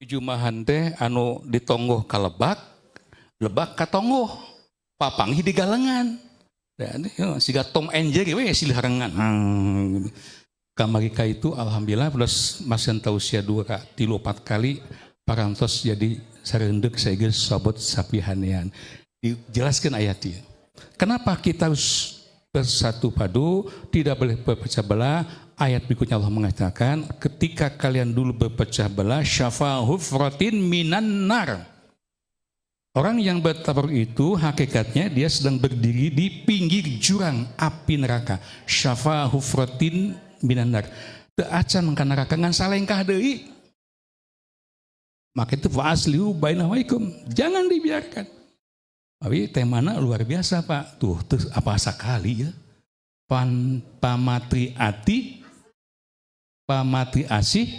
jumahan teh anu ditonggoh ka lebak, lebak ka tonggoh, papanghi di galengan. Dan siga Tom and Jerry we silih harengan. Kamari ka itu alhamdulillah plus masih tausia 2 ka 3 4 kali parantos jadi sareundeup saya geus sabot sapihanean. Dijelaskan ayat ieu. Kenapa kita harus bersatu padu, tidak boleh berpecah belah? Ayat berikutnya Allah mengatakan, ketika kalian dulu berpecah belah, syafa hufratin minan nar. Orang yang bertabaruk itu hakikatnya dia sedang berdiri di pinggir jurang api neraka. Syafa hufratin minan nar. Teu acan ka neraka ngan salengkah deui. Maka itu fa aslihu bainahum. Jangan dibiarkan. Tapi temana luar biasa Pak. Tuh apa sekali ya. Pamatri ati, pamatri asih,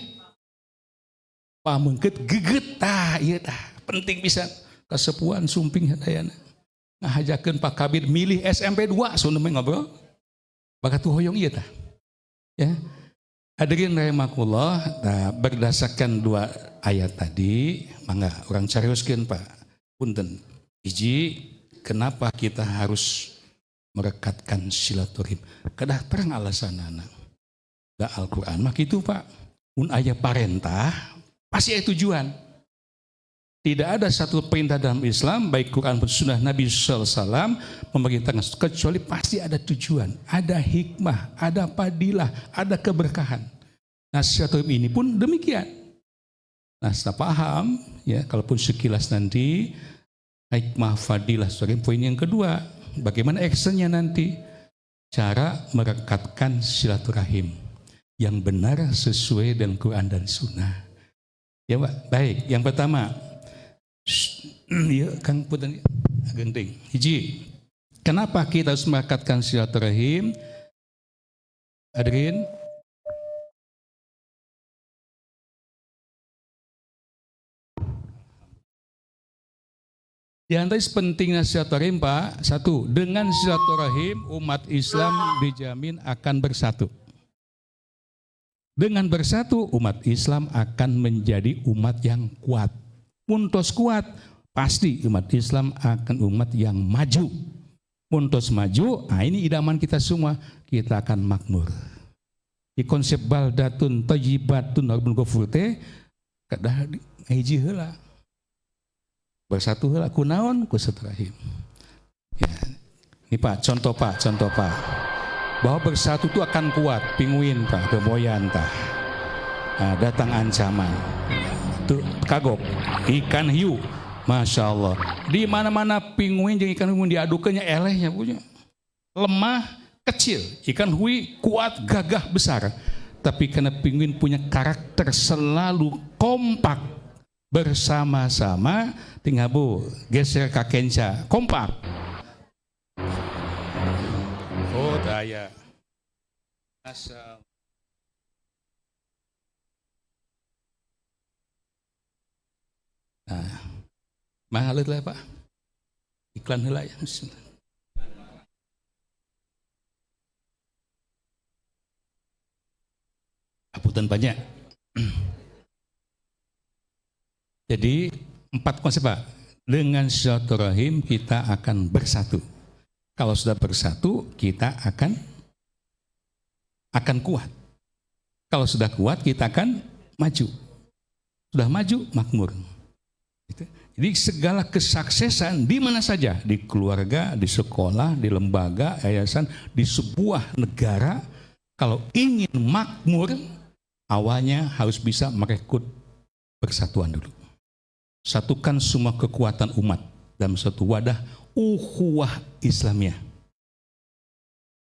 pamengket geget. Iya tah. Penting bisa kesepuan sumping hadayana. Ngahajakeun Pak Kabir milih SMP 2 suneu ngobrol. Bakatu hoyong ieu tah. Ya. Hadirin rahimakumullah, berdasarkan 2 ayat tadi, mangga urang carioskeun Pak. Punten. Hiji, kenapa kita harus merekatkan silaturahim? Kedah terang alasanana. Da Al-Qur'an mah kitu Pak. Mun aya parentah, pasti aya tujuan. Tidak ada satu perintah dalam Islam, baik Quran maupun sunnah Nabi SAW memerintahkan kecuali pasti ada tujuan, ada hikmah, ada fadilah, ada keberkahan. Nah, silaturahim ini pun demikian. Nah, saya paham ya, kalaupun sekilas nanti hikmah fadilah silaturahim. Poin yang kedua, bagaimana actionnya nanti? Cara merekatkan silaturahim yang benar sesuai dengan Quran dan Sunnah. Ya Pak, baik. Yang pertama, ya Kang Putan, genting. Hiji, kenapa kita harus merekatkan silaturahim? Hadirin, di antara pentingnya silaturahim Pak, satu, dengan silaturahim umat Islam dijamin akan bersatu. Dengan bersatu umat Islam akan menjadi umat yang kuat. Muntos kuat, pasti umat Islam akan umat yang maju. Muntos maju, ini idaman kita semua, kita akan makmur. Di konsep baldatun tayyibatun walaupun ghafur teh kadah hiji heula. Bersatu heula kunaon ku silaturahim. Ya. Ini Pak, contoh Pak. Bahwa bersatu itu akan kuat, pinguin Pak, kemoyan tah. Nah, datang ancaman. Tuh kagok, ikan hiu, masya Allah. Di mana-mana pinguin jeung ikan hiu diadukannya elehnya punya. Lemah, kecil. Ikan hiu kuat, gagah, besar. Tapi karena pinguin punya karakter selalu kompak bersama-sama, tinggal bu geser kakenca, kompak. Oh daya. Asal. Nah, mahal lah Pak. Iklan heula ya. Apunten banyak. Jadi 4 konsep Pak. Dengan silaturahim kita akan bersatu. Kalau sudah bersatu kita akan kuat. Kalau sudah kuat kita akan maju. Sudah maju makmur. Jadi segala kesuksesan di mana saja, di keluarga, di sekolah, di lembaga, yayasan, di sebuah negara, kalau ingin makmur, awalnya harus bisa merekrut persatuan dulu. Satukan semua kekuatan umat dalam satu wadah ukhuwah Islamiyah.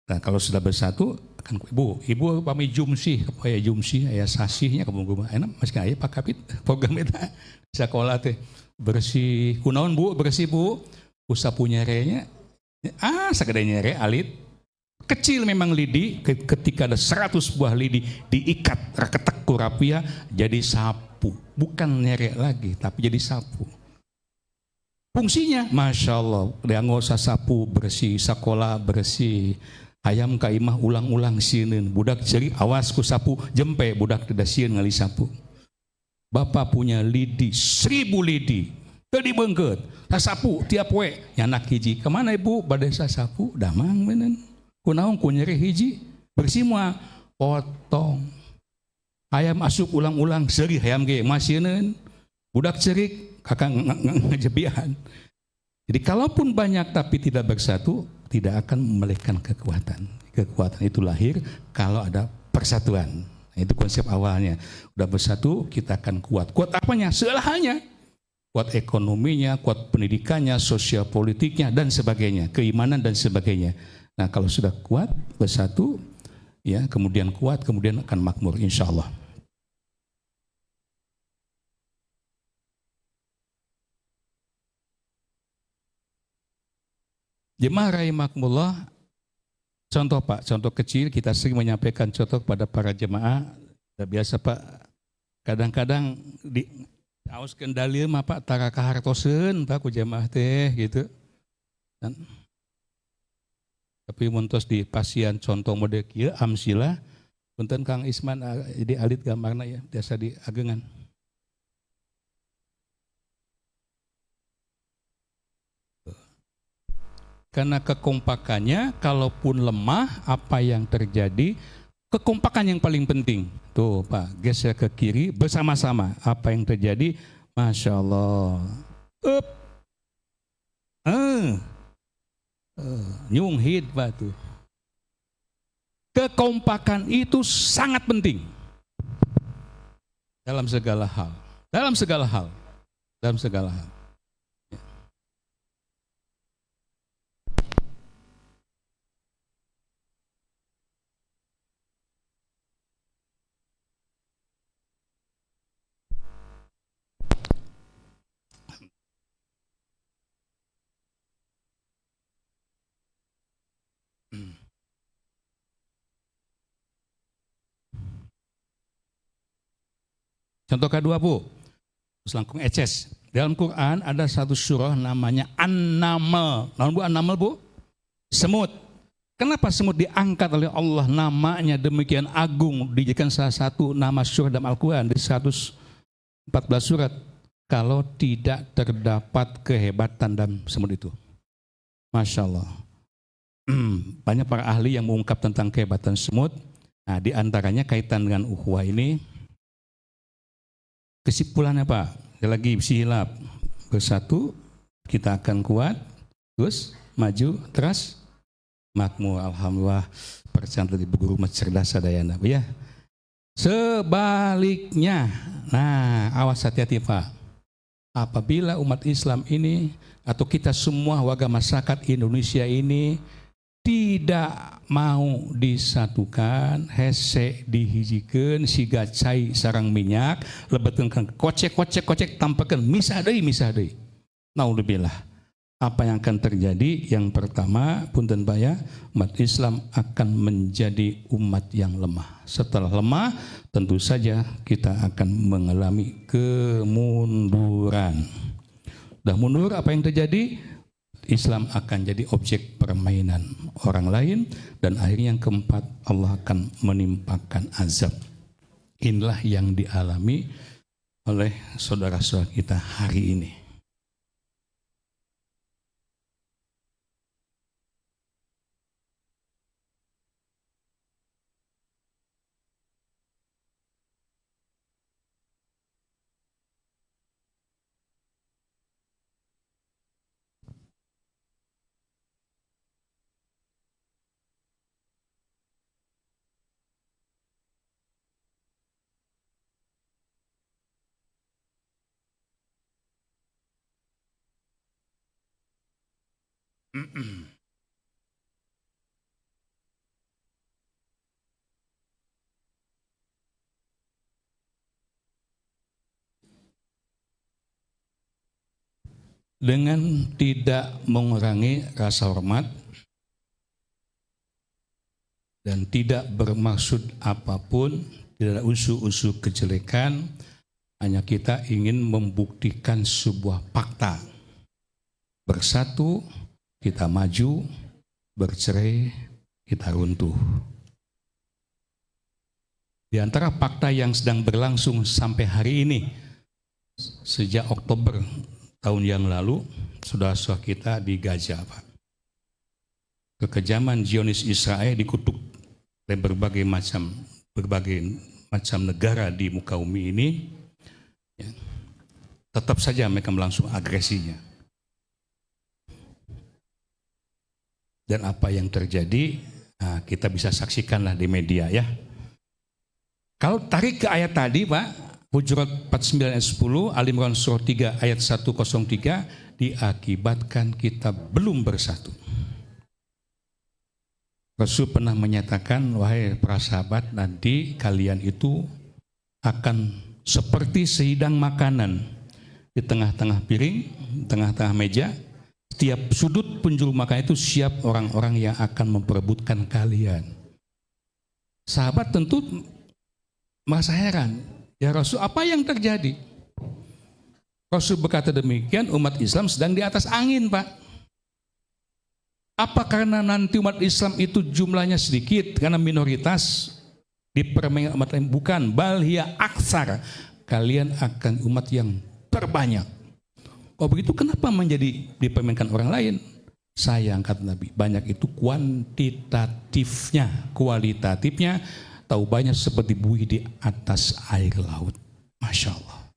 Nah, kalau sudah bersatu, akan ibu pami jumsih, ya jumsih, ya sasihnya kamu enak masih aya Pak Kapit program eta sekolah teh bersih kunaon Bu, bersih Bu, usapu nyerenya sagede nyere alit kecil memang lidi, ketika ada 100 buah lidi diikat raketek ku rapia jadi sapu, bukan nyere lagi tapi jadi sapu. Fungsinya masya Allah, dia nggak usah sapu bersih, sekolah bersih, ayam ka imah ulang-ulang sieun, budak ceri awas ku sapu jempe, budak tidak sieun ngali sapu. Bapak punya lidi, 1000 lidi. Tadi bengket, sasapu tiap we. Nyanak hiji, kemana ibu? Badai sasapu, damang menen. Kunaon ku nyeri hiji, bersih mua, potong. Ayam asup ulang-ulang, seri ayam ge, masieun. Budak cerik, kakak ngejebian. Jadi kalaupun banyak tapi tidak bersatu, tidak akan memiliki kekuatan. Kekuatan itu lahir kalau ada persatuan. Itu konsep awalnya. Udah bersatu, kita akan kuat. Kuat apanya? Segala halnya. Kuat ekonominya, kuat pendidikannya, sosial politiknya, dan sebagainya. Keimanan dan sebagainya. Nah kalau sudah kuat, bersatu, ya kemudian kuat, kemudian akan makmur insya Allah. Jemaah rahimakumullah, contoh Pak, contoh kecil kita sering menyampaikan contoh kepada para jemaah. Sudah biasa Pak, kadang-kadang di auskeun dalil mah Pak tara kahartoseun Pak ku jemaah teh gitu. Dan, tapi muntos di pasien contoh model kieu amsilah, punten Kang Isman jadi alit gambarna ya, biasa di agengan. Karena kekompakannya, kalaupun lemah, apa yang terjadi? Kekompakan yang paling penting. Tuh Pak, geser ke kiri bersama-sama. Apa yang terjadi? Masya Allah. Nyung hid Pak tuh. Kekompakan itu sangat penting. Dalam segala hal. Dalam segala hal. Dalam segala hal. Contoh kedua Bu, selangkung eces. Dalam Quran ada satu surah namanya An-Naml. Namun Bu An-Naml Bu? Semut. Kenapa semut diangkat oleh Allah namanya demikian agung, dijadikan salah satu nama surah dalam Al-Quran di 114 surat. Kalau tidak terdapat kehebatan dalam semut itu. Masya Allah. Banyak para ahli yang mengungkap tentang kehebatan semut. Nah, di antaranya kaitan dengan ukhuwah ini. Kesimpulannya Pak, lagi silap bersatu kita akan kuat, terus maju, terus makmur. Alhamdulillah percaya dari guru cerdas sadayana ya. Sebaliknya, nah awas hati-hati Pak. Apabila umat Islam ini atau kita semua warga masyarakat Indonesia ini tidak mau disatukan, hese dihijikeun siga cai sarang minyak, lebetkeun kocek tampakeun misah deui. Naudzubillah. Apa yang akan terjadi? Yang pertama, punten Pak ya, umat Islam akan menjadi umat yang lemah. Setelah lemah, tentu saja kita akan mengalami kemunduran. Udah mundur, apa yang terjadi? Islam akan jadi objek permainan orang lain, dan akhirnya yang keempat, Allah akan menimpakan azab. Inilah yang dialami oleh saudara-saudara kita hari ini. Dengan tidak mengurangi rasa hormat dan tidak bermaksud apapun, tidak ada unsur-unsur kejelekan, hanya kita ingin membuktikan sebuah fakta. Bersatu, kita maju, bercerai, kita runtuh. Di antara fakta yang sedang berlangsung sampai hari ini, Sejak Oktober tahun yang lalu, saudara-saudara kita di Gaza, Pak. Kekejaman Zionis Israel dikutuk oleh berbagai macam negara di muka bumi ini. Ya, tetap saja mereka melangsung agresinya. Dan apa yang terjadi, kita bisa saksikanlah di media ya. Kalau tarik ke ayat tadi, Pak, Hujurat 49 ayat 10, Ali Imran surah 3 ayat 103, diakibatkan kita belum bersatu. Rasul pernah menyatakan, wahai para sahabat, nanti kalian itu akan seperti sehidang makanan di tengah-tengah piring, di tengah-tengah meja. Setiap sudut penjuru makan itu siap orang-orang yang akan memperebutkan kalian. Sahabat tentu merasa heran, ya Rasul, apa yang terjadi? Rasul berkata demikian, umat Islam sedang di atas angin, Pak. Apa karena nanti umat Islam itu jumlahnya sedikit, karena minoritas dipermainkan umat lain? Bukan, bal hiya aksar. Kalian akan umat yang terbanyak. Kalau begitu kenapa menjadi dipermainkan orang lain? Sayang, kata Nabi, banyak itu kuantitatifnya, kualitatifnya tahu banyak seperti buih di atas air laut. Masya Allah.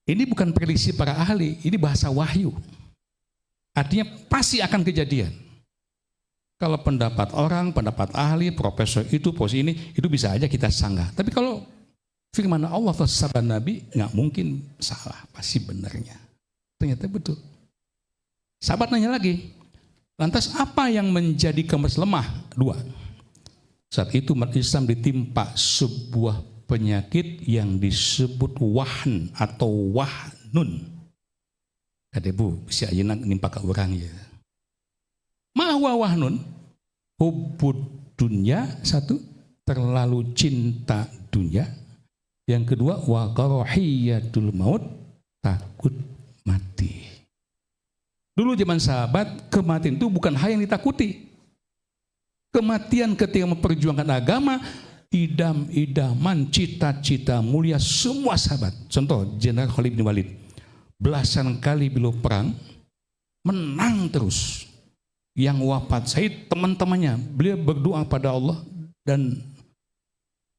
Ini bukan prediksi para ahli, ini bahasa wahyu. Artinya pasti akan kejadian. Kalau pendapat orang, pendapat ahli, profesor itu, posisi ini, itu bisa aja kita sanggah. Tapi kalau firman Allah atau sabda Nabi, nggak mungkin salah, pasti benarnya. Ternyata betul. Sahabat nanya lagi, lantas apa yang menjadi kemas lemah? Dua. Saat itu umat Islam ditimpa sebuah penyakit yang disebut wahn atau wahnun. Kata ibu, si ayeuna nimpa ka urang ya. Mahwa wahnun, hubbud dunya, satu, terlalu cinta dunia. Yang kedua, wa karahiyatul maut, takut mati. Dulu zaman sahabat, kematian itu bukan hal yang ditakuti. Kematian ketika memperjuangkan agama, idam-idaman, cita-cita mulia semua sahabat. Contoh, Jenderal Khalid bin Walid. Belasan kali beliau perang, menang terus. Yang wafat syahid teman-temannya, beliau berdoa pada Allah dan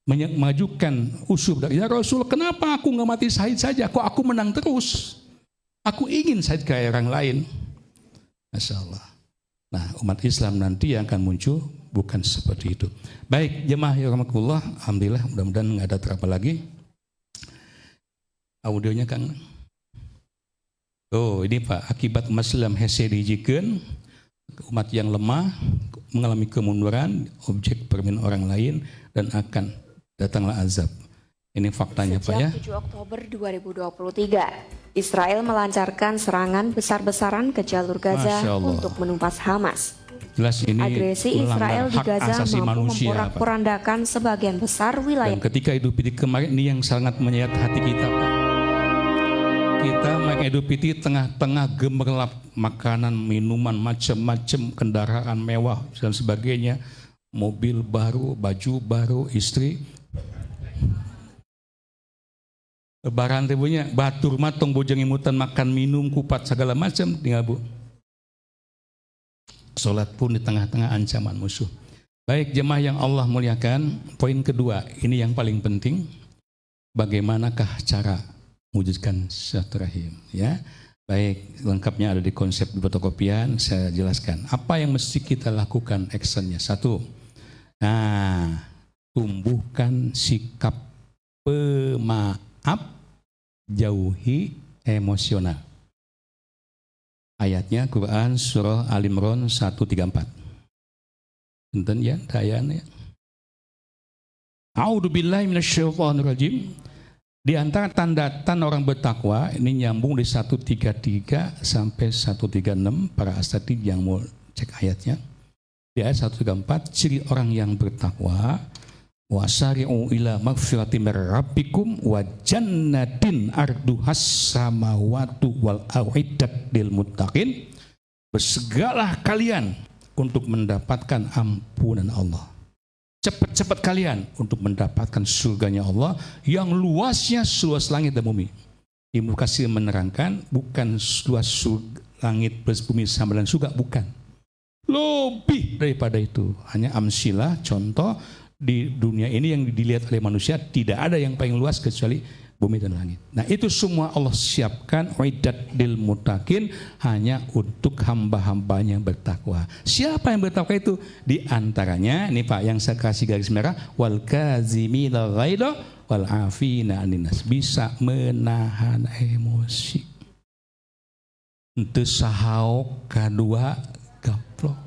mengajukan usul, ya Rasul, kenapa aku nggak mati syahid saja? Kok aku menang terus? Aku ingin syahid kayak orang lain. Masya Allah. Nah, umat Islam nanti yang akan muncul bukan seperti itu. Baik, jemaah ya rahmatullah, alhamdulillah, mudah-mudahan nggak ada terapa lagi. Audionya Kang. Oh, ini Pak, akibat umat Islam hese dijikeun, umat yang lemah mengalami kemunduran, objek permintaan orang lain, dan akan datanglah azab. Ini faktanya Pak ya. Sejak 7 Oktober 2023, Israel melancarkan serangan besar-besaran ke jalur Gaza untuk menumpas Hamas. Jelas ini agresi Israel di Gaza mampu memporak-porandakan sebagian besar wilayah. Dan ketika Idul Fitri kemarin, ini yang sangat menyayat hati kita, Pak. Kita makan Idul Fitri tengah-tengah gemerlap makanan, minuman, macam-macam, kendaraan mewah dan sebagainya, mobil baru, baju baru, istri. Lebaran tebunya batur matong bojeng imutan, makan minum kupat segala macam tinggal Bu. Salat pun di tengah-tengah ancaman musuh. Baik jemaah yang Allah muliakan, poin kedua ini yang paling penting, bagaimanakah cara mewujudkan silaturahim ya. Baik, lengkapnya ada di konsep di fotokopian, saya jelaskan. Apa yang mesti kita lakukan actionnya? Satu, tumbuhkan sikap pemaaf, jauhi emosional. Ayatnya Quran surah Al Imran 134. Enten ya, dayana ya. A'udzubillahi minasyaitonirrajim. Di antara tanda-tanda orang bertakwa ini nyambung di 133 sampai 136, para asatidz yang mau cek ayatnya. Di ayat 134, ciri orang yang bertakwa, wasari'u ila magfirati mir rabbikum wa jannatin arduhas samawati wal a'iddat lil muttaqin. Bersegeralah kalian untuk mendapatkan ampunan Allah. cepat-cepat kalian untuk mendapatkan surganya Allah yang luasnya seluas langit dan bumi. Ibnu Katsir menerangkan bukan luas langit plus bumi sama dengan surga, bukan. Lebih daripada itu. Hanya amsilah, contoh di dunia ini yang dilihat oleh manusia tidak ada yang paling luas kecuali bumi dan langit. Nah itu semua Allah siapkan uiddat lil muttaqin hanya untuk hamba-hambanya yang bertakwa. Siapa yang bertakwa itu? Di antaranya, ini Pak yang saya kasih garis merah, wal kazimina ghaidha wal afina anin nas, bisa menahan emosi. Henteu sahaok kadua gaplok.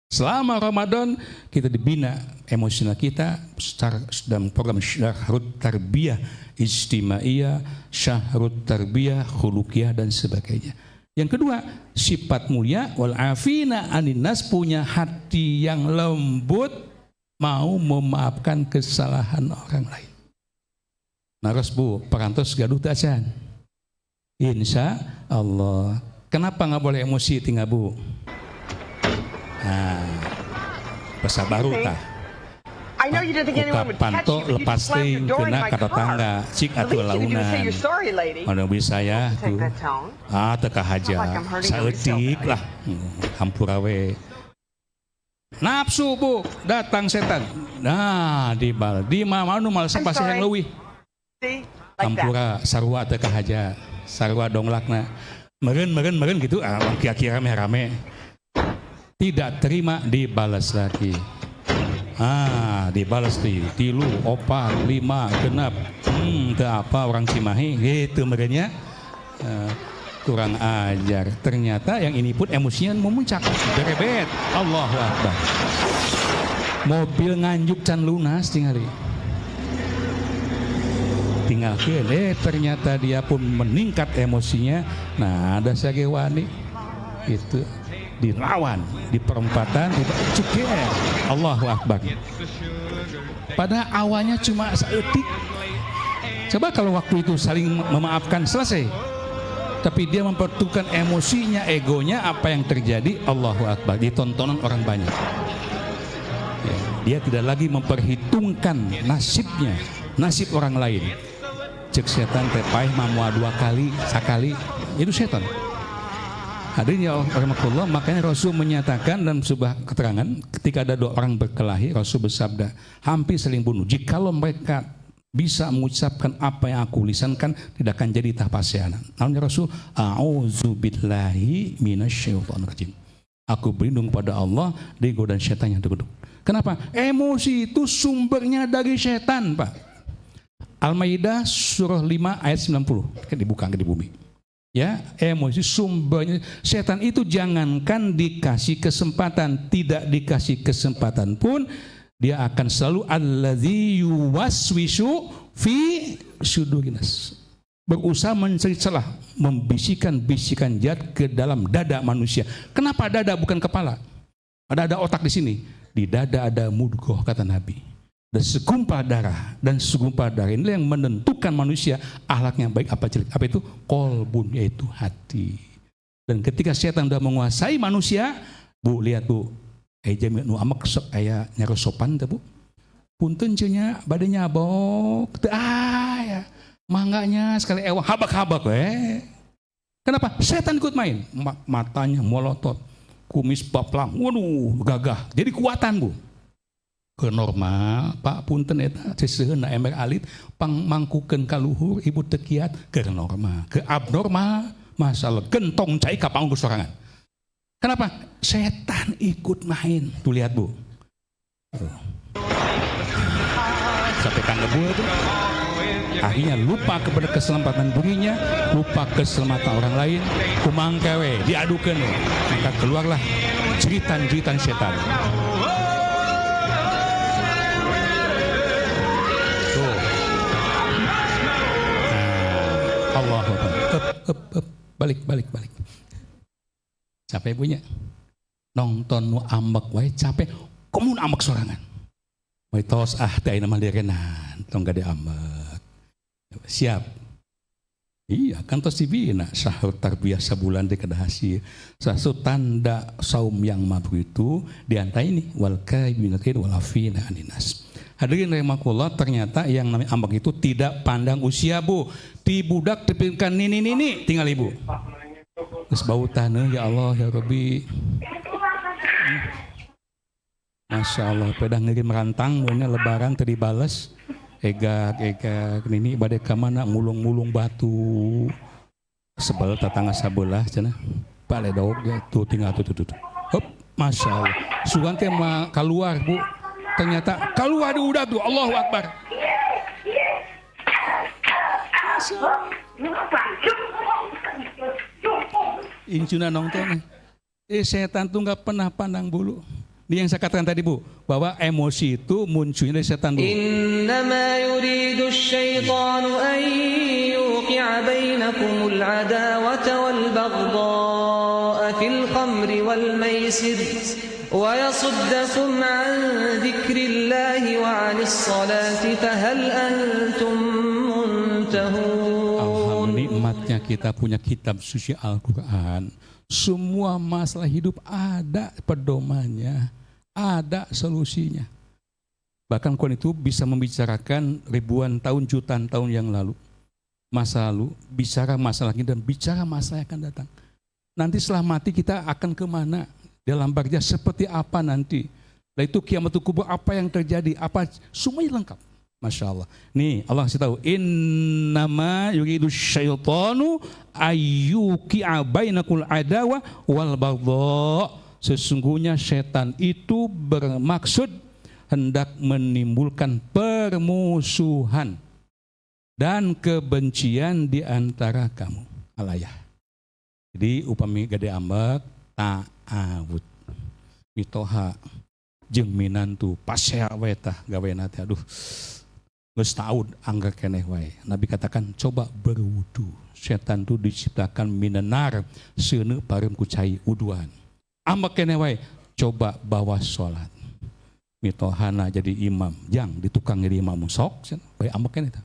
Selama Ramadan kita dibina emosional kita dalam program Syahrut Tarbiyah Ijtimaiyah, Syahrut Tarbiyah Khuluqiyah dan sebagainya. Yang kedua, sifat mulia wal afina anin nas, punya hati yang lembut, mau memaafkan kesalahan orang lain. Naras Bu, perantos gaduh tacan. Insya Allah. Kenapa nggak boleh emosi tinggal Bu? Nah, bahasa baru tah. Buka panto lepas ting kena kata tangga cik atuh launan. Mana bisa ya tuh. Teka haja saeutik lah hampura we. Nafsu Bu, datang setan. Nah, di mana mal sapasi yang leuwih. Hampura sarua teka haja, sarua donglakna. Meureun gitu, kira-kira rame. Tidak terima dibalas lagi. Dibalas di 3, 4, 5, genap. Teu apa orang Cimahi gitu merenya. Kurang ajar. Ternyata yang ini pun emosinya memuncak. Berebet. Allahu Akbar. Mobil nganjuk can lunas tinggali. Tinggalkeun ternyata dia pun meningkat emosinya. Nah, ada sagewani itu dilawan di perempatan ceker. Allahu Akbar. Pada awalnya cuma saeutik. Coba kalau waktu itu saling memaafkan selesai. Tapi dia mempertukarkan emosinya, egonya, apa yang terjadi? Allahu Akbar. Ditontonan orang banyak. Ya, dia tidak lagi memperhitungkan nasibnya, nasib orang lain. Cek setan tepai mamua 2 kali, sekali, itu setan. Hadirin ya rahmatullah, makanya Rasul menyatakan dalam sebuah keterangan ketika ada 2 orang berkelahi, Rasul bersabda, hampir saling bunuh. Jikalau mereka bisa mengucapkan apa yang aku lisankan, tidak akan jadi tahpasyana. Namun Rasul, a'udzubillahi minasyaitonir rajim. Aku berlindung pada Allah dari godaan setan yang terkutuk. Kenapa? Emosi itu sumbernya dari setan, Pak. Al-Maidah surah 5 ayat 90. Dibuka di bumi. Ya, emosi sumbernya setan itu jangankan dikasih kesempatan, tidak dikasih kesempatan pun dia akan selalu allazi yuwaswisu fi sudurinas. Berusaha mencari celah, membisikkan bisikan jahat ke dalam dada manusia. Kenapa dada bukan kepala? Ada otak di sini. Di dada ada mudghah kata Nabi. Dan segumpal darah ini yang menentukan manusia akhlaknya baik apa jelek. Apa itu? Qalbun, yaitu hati. Dan ketika setan sudah menguasai manusia, Bu, lihat Bu, jami nu amak sok aya nyarosopan teh Bu. Punten cenah bade nyabok teu aya. Mangganya sekali ewah habak-habak we. Kenapa? Setan ikut main. Matanya molotot, kumis baplang, waduh gagah. Jadi kuatan Bu. Ke normal, Pak punten eta seseueuna ember alit pangmangkukeun ka luhur ibu teu kiat ke normal, ke abnormal masalah gentong cai ka panggung sorangan. Kenapa? Setan ikut main. Tuh lihat Bu. Sampai kan ngebul tuh. Akhirnya lupa kepada keselamatan dirinya, lupa keselamatan orang lain, kumangkewe diadukeun. Maka keluarlah jeritan-jeritan setan. Allah balik. Capek punya nonton nu ambek wae capek, komun ambek sorangan. Wae tos teh ayeuna mah direnan, tong gade ambek. Siap. Iya, kan tos dibina Syahrut Tarbiyah sebulan di kedahasi. Satu tanda saum yang mabrur itu di antara ini wal kaibinatin wal afina aninas. Hadirin rahimakumullah, ternyata yang namanya ambek itu tidak pandang usia, Bu. Di budak dipikirkan nini tinggal ibu. Terus bau tanah, ya Allah ya Rabbi. Masya Allah, pedah ngirim rantang, pokoknya lebaran tadi balas. Egak ini badai kamana mulung batu. Sebel tetangga sebelah cenah. Bale daog tuh tinggal tuh. Hop, Masya Allah. Sugan teh mah keluar, Bu. Ternyata keluar udah tuh, Allahu Akbar. Incuna nongtong. Setan tuh nggak pernah pandang bulu. Ini yang saya katakan tadi, Bu, bahwa emosi itu munculnya dari setan dulu. Innama yuridu asy-syaitanu an yuqi'a bainakumul 'adawata wal baghdha'a fil khamri wal maisir wa yasuddakum 'an dzikrillahi wa 'anis salati fahal antum muntahun. Alhamdulillah, nikmatnya kita punya kitab suci Al-Qur'an. Semua masalah hidup ada pedomannya, ada solusinya. Bahkan Quran itu bisa membicarakan ribuan tahun, jutaan tahun yang lalu. Masa lalu, bicara masalah ini dan bicara masalah yang akan datang. Nanti setelah mati kita akan kemana? Dalam barzah seperti apa nanti? Nah itu kiamatul kubur, apa yang terjadi? Apa semuanya lengkap. Masya Allah. Nih Allah kasih tahu, innama yuridu syaitanu ayyuqi'a bainakul adawa wal baghdha. Sesungguhnya setan itu bermaksud hendak menimbulkan permusuhan dan kebencian di antara kamu. Alayah. Jadi upami gade ambek ta'awud. Mitoha jeung minantu pasea we tah gaweana teh aduh. Geus taud angger keneh wae. Nabi katakan coba berwudu. Setan itu diciptakan minenar seuneu pareum ku cai wuduan. Ambek keneh wae coba bawa salat. Mitohana jadi imam, jang ditukang jadi imam sok cenah. Bae ambek keneh tah.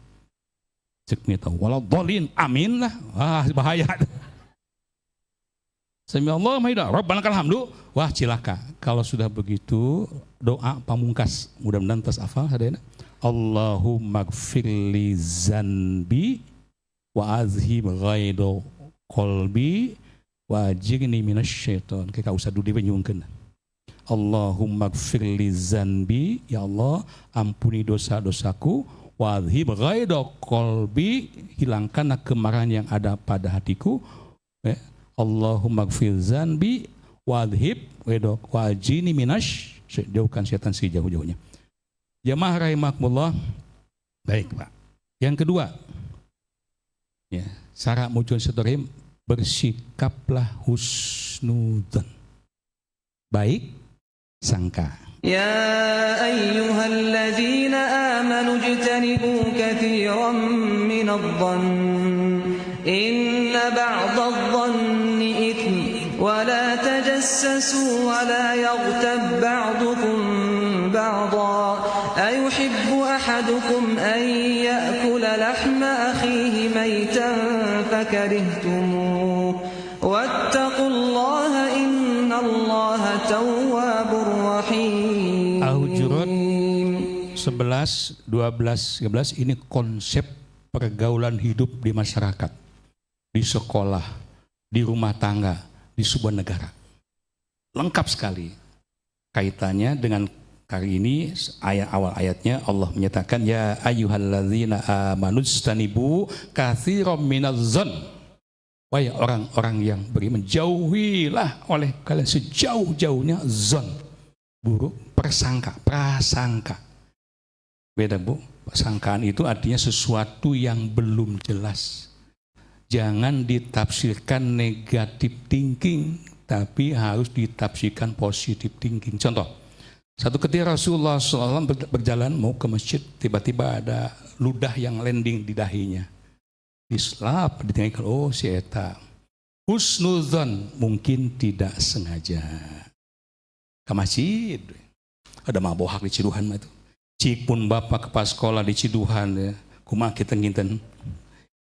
Cek mitoh walau dhalin amin lah. Wah bahaya. Sami Allah mahidah Rabbana lakal hamdu. Wah cilaka. Kalau sudah begitu doa pamungkas mudah-mudahan tas hafal hadana. Allahumma gfirli zanbi wa azhib ghaido qalbi wa ajirni minasyaiton. Kita usah dudi nyungkeun. Allahumma gfirli zanbi, ya Allah ampuni dosa-dosaku, wa azhib ghaido qalbi, hilangkanlah kemarahan yang ada pada hatiku. Allahumma gfir zanbi wa adhib wa ajini minash, jauhkan setan sejauh-jauhnya. Jamaah rahimakumullah. Baik Pak. Yang kedua, ya, syarat muncul sedorim, bersikaplah husnudzon, baik sangka. Ya ayyuhalladzina amanu ijtanibu katsiran minadh-dhann inna ba'dadh-dhanni itsm wa la tajassasu wa la yaghtab ba'dukum ba'dha ayuhibbu ahadukum an ya'kula lahma akhihi maytan fakarihtumuh wattaqullaha innallaha tawwabur rahim. Al-Hujurat 11, 12, 13 ini konsep pergaulan hidup di masyarakat, di sekolah, di rumah tangga, di sebuah negara. Lengkap sekali kaitannya dengan kali ini. Ayat awal ayatnya Allah menyatakan ya ayyuhalladzina amanu ijtanibu katsiran minadh-dhann. Wahai orang-orang yang beriman, jauhilah oleh kalian sejauh-jauhnya zon, buruk, prasangka. Beda Bu, sangkaan itu artinya sesuatu yang belum jelas. Jangan ditafsirkan negatif thinking, tapi harus ditafsirkan positif thinking. Contoh, satu ketika Rasulullah SAW berjalan mau ke masjid, tiba-tiba ada ludah yang landing di dahinya. Diselap, ditinggalkan, oh si eta. Husnudzon, mungkin tidak sengaja. Ke masjid, ada mabohak di Ciduhan itu. Cik pun bapak kepala sekolah di Ciduhan, ya. Kumaha kita nginten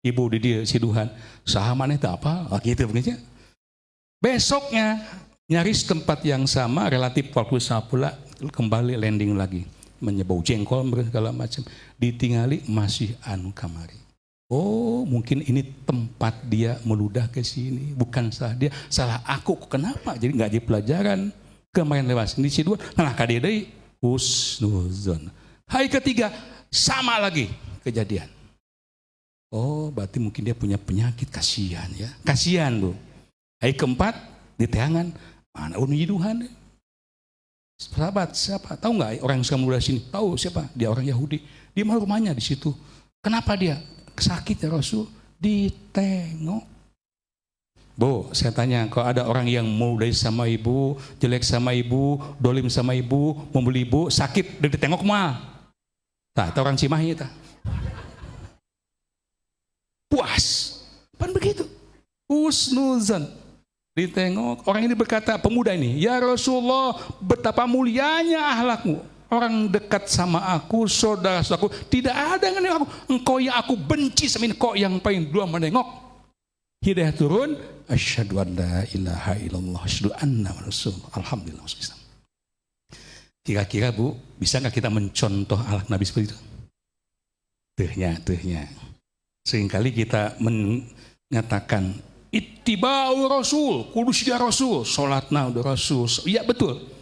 ibu di dia Ciduhan, sahaman itu apa? Gitu begini. Besoknya nyaris tempat yang sama, relatif waktu pula kembali landing lagi. menyebau jengkol segala macam, ditingali masih anu kamari. Oh, mungkin ini tempat dia meludah ke sini, bukan salah dia, salah aku. Kenapa? Jadi nggak di pelajaran, kemarin lewat di situ, nah kadeh deui husnuzon. Hari ketiga sama lagi kejadian. Oh, berarti mungkin dia punya penyakit, kasihan ya, kasihan Bu. Hari keempat di teangan, mana uniduhan? Sahabat siapa? Tahu nggak orang yang suka meludah sini? Tahu siapa? Dia orang Yahudi. Dia mah rumahnya di situ. Kenapa dia? Sakit ya Rasul, ditengok. Bu, saya tanya, kalau ada orang yang meludahi sama ibu, jelek sama ibu, dolim sama ibu, membeli ibu, sakit, dan ditengok mah. Nah, itu orang Cimahi itu. Puas. Pan begitu. Husnuzan. Ditengok. Orang ini berkata, pemuda ini, ya Rasulullah, betapa mulianya akhlakmu. Orang dekat sama aku, saudara-saudaraku, tidak ada yang menengok aku. Engkau yang aku benci sama engkau yang paling dua menengok. Hidayah turun, asyhadu an la ilaha illallah, asyhadu anna rasulullah. Alhamdulillah. Kira-kira Bu, bisa nggak kita mencontoh akhlak Nabi seperti itu? Tehnya. Seringkali kita mengatakan ittiba'u Rasul, kudus dia Rasul, sholatna udah Rasul. Iya betul.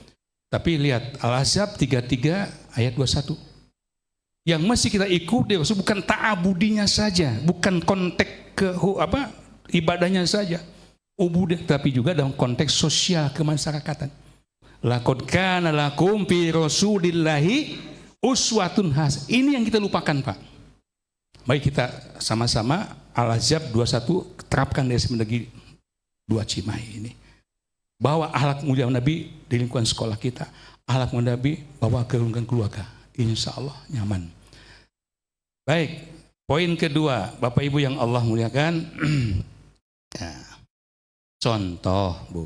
Tapi lihat Al-Ahzab 33 ayat 21. Yang mesti kita ikuti bukan ta'abudinya saja, bukan konteks ibadahnya saja. Ubudah, tapi juga dalam konteks sosial kemasyarakatan. Laqad kana lakum fi Rasulillahi uswatun hasanah. Ini yang kita lupakan, Pak. Mari kita sama-sama Al-Ahzab 21 terapkan dari Semendagi 2 Cimahi ini. Bawa akhlak mulia Nabi di lingkungan sekolah kita, akhlak mulia Nabi bawa ke lingkungan keluarga, insya Allah nyaman. Baik, poin kedua, Bapak Ibu yang Allah muliakan, nah, contoh Bu,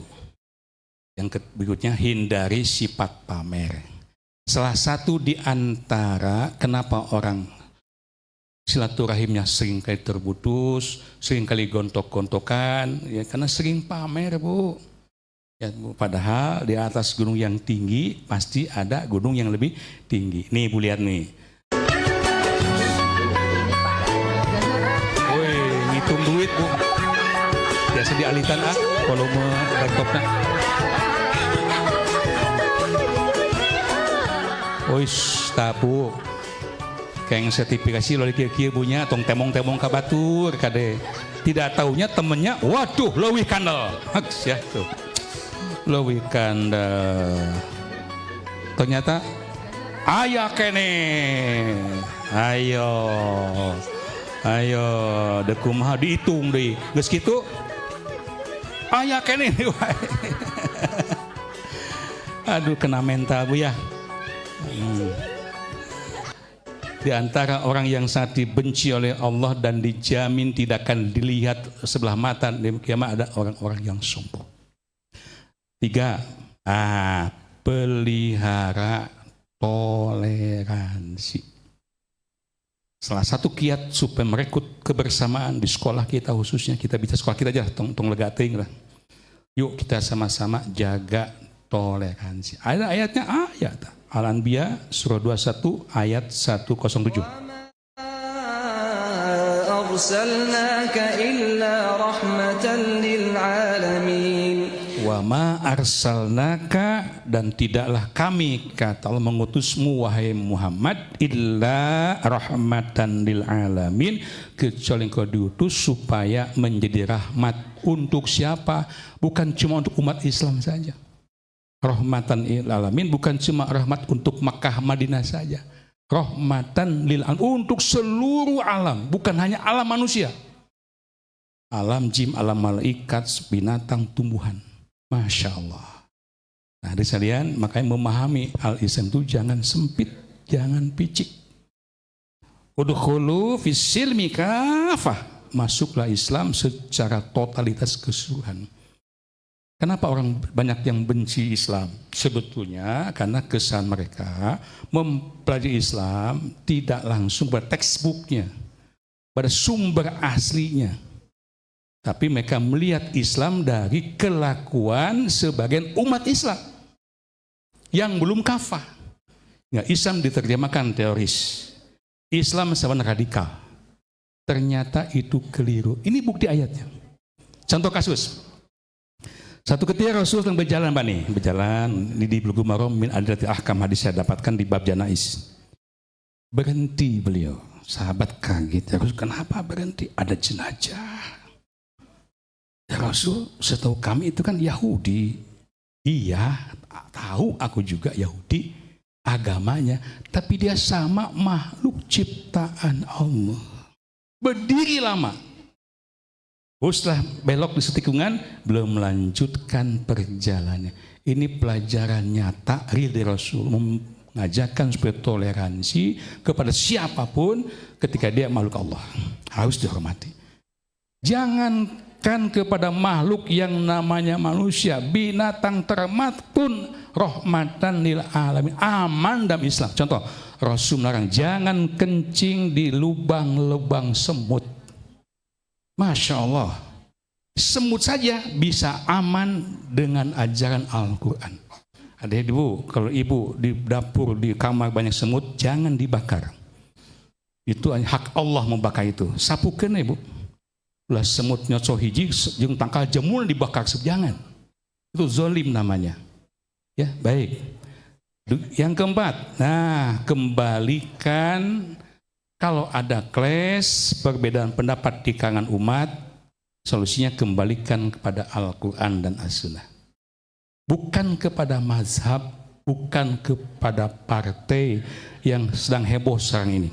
yang berikutnya hindari sifat pamer. Salah satu di antara kenapa orang silaturahimnya seringkali terputus, seringkali gontok-gontokan, ya karena sering pamer Bu. Ya, padahal di atas gunung yang tinggi pasti ada gunung yang lebih tinggi. Nih Bu lihat nih. Woi, ngitung duit Bu. Biasa dialihkan volume laptopnya. Woi, tabu. Kayak sertifikasi lo dikir-kir punya tong temong-temong ka batur kade. Tidak taunya temennya, waduh leuwih kandel. Haks ya tuh. Leuwih kandel. Ternyata aya kene. Ayo da kumaha dihitung deui. Geus kitu aya kene. Aduh kena mental Bu ya. Di antara orang yang sangat dibenci oleh Allah dan dijamin tidak akan dilihat sebelah mata di kiamat ada orang-orang yang sombong. 3. Pelihara toleransi. Salah satu kiat supaya merekrut kebersamaan di sekolah kita, khususnya kita bisa sekolah kita aja tong lega teuing lah. Yuk kita sama-sama jaga toleransi. Ada ayatnya ayat Al-Anbiya surah 21 ayat 107. Arsalnaka illa rahmatan lil alamin. Wa ma arsalnaka, dan tidaklah kami kata Allah mengutusmu wahai Muhammad illa rahmatan lil alamin, kecuali engkau diutus supaya menjadi rahmat untuk siapa? Bukan cuma untuk umat Islam saja. Rahmatan lil alamin bukan cuma rahmat untuk Makkah Madinah saja. Rahmatan lil alamin untuk seluruh alam, bukan hanya alam manusia. Alam jin, alam malaikat, binatang, tumbuhan. Masya Allah. Nah, dari sekalian, makanya memahami al-Islam itu jangan sempit, jangan picik. Udkhulu fis silmi kafah. Masuklah Islam secara totalitas keseluruhan. Kenapa orang banyak yang benci Islam? Sebetulnya karena kesan mereka mempelajari Islam tidak langsung pada textbooknya, pada sumber aslinya. Tapi mereka melihat Islam dari kelakuan sebagian umat Islam yang belum kafah, Ya, Islam diterjemahkan teroris. Islam sama radikal. Ternyata itu keliru. Ini bukti ayatnya. Contoh kasus. Satu ketika Rasul sedang berjalan di Bulughul Maram min Adlatil Ahkam, hadis saya dapatkan di bab janais. Berhenti beliau. Sahabat kaget. Ya Rasul, kenapa berhenti? Ada jenazah. Ya Rasul, setahu kami itu kan Yahudi. Iya, tahu aku juga Yahudi agamanya, tapi dia sama makhluk ciptaan Allah. Berdiri lama. Setelah belok di setikungan, belum melanjutkan perjalanannya. Ini pelajaran nyata real dari Rasul, mengajarkan supaya toleransi kepada siapapun ketika dia makhluk Allah. Harus dihormati. Jangankan kepada makhluk yang namanya manusia, binatang ternak pun rahmatan lil alamin, aman dalam Islam. Contoh, Rasul melarang jangan kencing di lubang-lubang semut. Masya Allah, semut saja bisa aman dengan ajaran Al-Quran. Ada ibu, kalau ibu di dapur, di kamar banyak semut, jangan dibakar. Itu hak Allah membakar itu. Sapukan ibu. Lah semut nyoco hiji, jeung tangkal jemul dibakar, jangan. Itu zolim namanya. Ya, baik. Yang keempat, kembalikan kalau ada clash, perbedaan pendapat di kalangan umat, solusinya kembalikan kepada Al-Quran dan As-Sunnah. Bukan kepada mazhab, bukan kepada partai yang sedang heboh sekarang ini.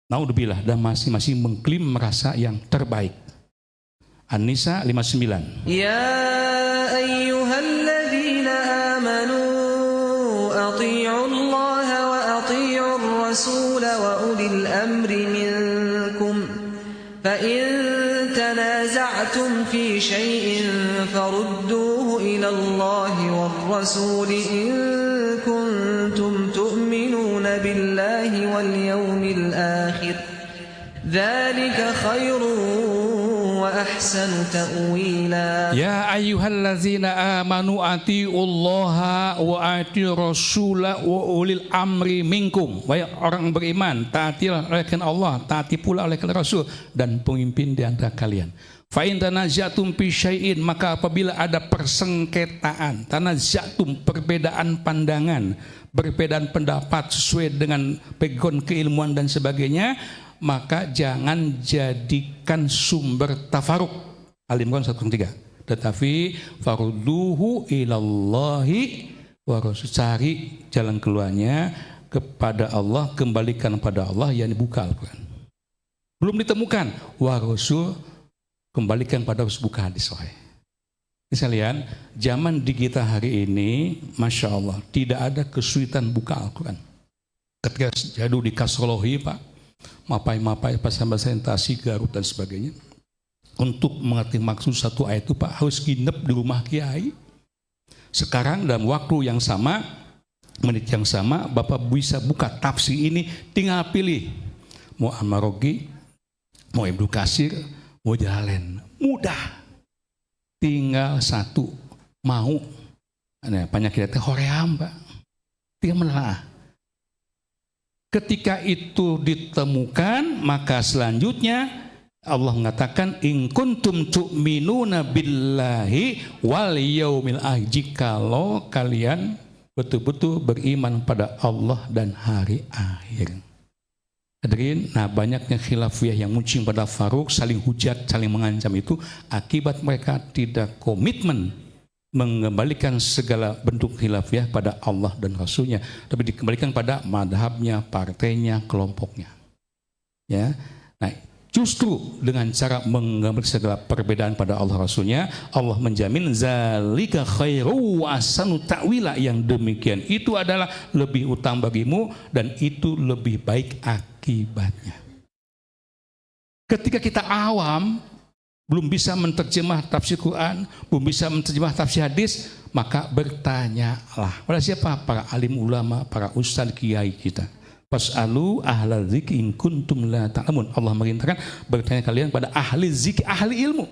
Naudzubillah, dan masing-masing mengklaim merasa yang terbaik. An-Nisa 59. Ya ayyuhalladzina amanu atii'u Allah wa atii'u ar-rasul wa ulil amri minkum fa in tanaza'tum fi shay'in farudduhu ila Allah war-rasul in kuntum tu'minuna billahi wal yawmil akhir dzalika khairun wa ahsanu ta'wila. Ya ayyuhallazina amanu atiullaha wa atiur rasula wa ulil amri minkum. Wahai orang beriman, taatilah oleh Allah, taati pula oleh Rasul dan pemimpin di antara kalian. Fa in tanazatum fi syai'in, maka apabila ada persengketaan, tanazatum perbedaan pandangan, perbedaan pendapat sesuai dengan background keilmuan dan sebagainya, maka jangan jadikan sumber tafaruk. Al-Imran 1:3. Tetapi farudduhu ilallahi wa rasul, cari jalan keluarnya kepada Allah, kembalikan pada Allah, yang dibuka Al-Quran. Belum ditemukan, wa rasul, kembalikan pada Rasul, buka hadis sahih. Sekalian, zaman di kita hari ini, Masya Allah, tidak ada kesulitan buka Al-Quran. Ketika jadu di Kasrolohi, Pak, mapai-mapai, presentasi Garut dan sebagainya, untuk mengerti maksud satu ayat itu, Pak, harus nginep di rumah kiai. Sekarang dalam waktu yang sama, menit yang sama, Bapak bisa buka tafsir ini, tinggal pilih mau Al-Marogi, mau Ibnu Katsir, mau Jalalain, mudah. Tinggal satu, mau. Banyak kita hoream, Pak. Tinggal menelaah. Ketika itu ditemukan, maka selanjutnya Allah mengatakan in kuntum tu'minuna billahi wal yaumil akhir, jikalau kalian betul-betul beriman pada Allah dan hari akhir. Hadirin, banyaknya khilafiyah yang muncul pada Faruq, saling hujat, saling mengancam, itu akibat mereka tidak komitmen mengembalikan segala bentuk khilafiyah pada Allah dan Rasulnya, tapi dikembalikan pada madhabnya, partainya, kelompoknya. Ya, nah justru dengan cara mengembalikan segala perbedaan pada Allah Rasulnya, Allah menjamin zalika khairu wa ahsanu ta'wila, yang demikian itu adalah lebih utama bagimu dan itu lebih baik akibatnya. Ketika kita awam, belum bisa menterjemah tafsir Quran, belum bisa menterjemah tafsir hadis, maka bertanyalah pada siapa? Para alim ulama, para ustaz kiai kita. Fas'alu ahla dzikri in kuntum la ta'lamun. Allah merintahkan bertanya kalian pada ahli zikir, ahli ilmu,